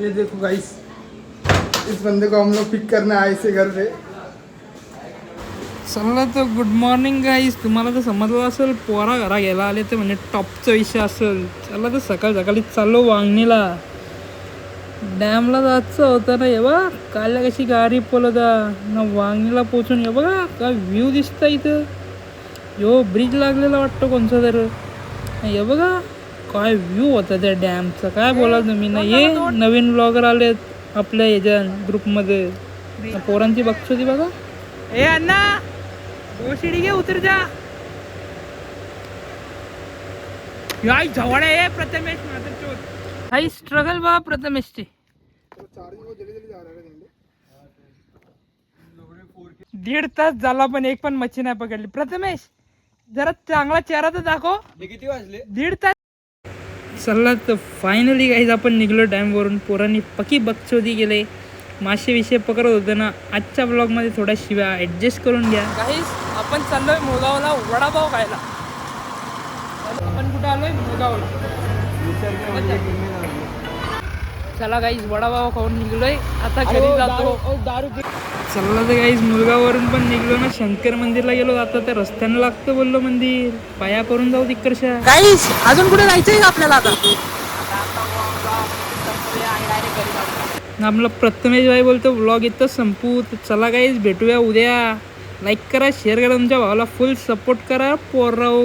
ये देखो गाइस, इस बंदे को हम लोग पिक करने आए से घर पे. चला तर गुड मॉर्निंग गाईस. तुम्हाला तर समजलं असेल पोरा घरा गेला आले ते म्हणजे टॉपचा विषय असेल. चला तर सकाळ सकाळी चाललो वांगणीला. डॅमला जायचं होतं ना. हे बघा काल कशी गाडी पळवता ना. वांगणीला पोचून हे बघा काय व्ह्यू दिसतं इथं. यो ब्रिज लागलेला वाटतं कोणचा तर. हे बघा काय व्ह्यू होता त्या डॅमचा. काय बोला तुम्ही ना. ये नवीन ब्लॉगर आलेत आपल्या ह्याच्या ग्रुपमध्ये. पोरांची बघतो ती बघा. ए अण्णा वो सीढ़ी के उतर जा. याई जवळ आहे प्रथमेश. हाई स्ट्रगल बा प्रथमेशची. दीड तास झाला पण एक पण मच्छी नाही पकडली. प्रथमेश जरा चांगला चेहरा तर दाखव. किती वाजले? दीड तास. चला तर फायनली गाईज आपण निघलो डॅमवरून. पोरांनी पकी बकचोदी गेले. मासे विषय पकडत होते ना. आजच्या ब्लॉगमध्ये थोड्या शिव्या ॲडजस्ट करून घ्या गाईज. आपण चाललोय मुळगावला वडापाव खायला. आपण कुठे आलोय? मुळगावला. चला गाईज वडापाव खाऊन निघलोय. आता घरी जातो. चला तर गाईज मुळगाववरून पण निघलो ना. शंकर मंदिरला गेलो. आता त्या रस्त्यानं लागतं बोललो मंदिर. पाया करून जाऊ तिकडच्या. गाईज अजून कुठे जायचंय आपल्याला? आता आपला प्रथमेश भाई बोलतो व्लॉग इथं संपू. चला गाईज भेटूया उद्या. लाईक करा, शेअर करा, तुमच्या भावाला फुल सपोर्ट करा. पोराओ.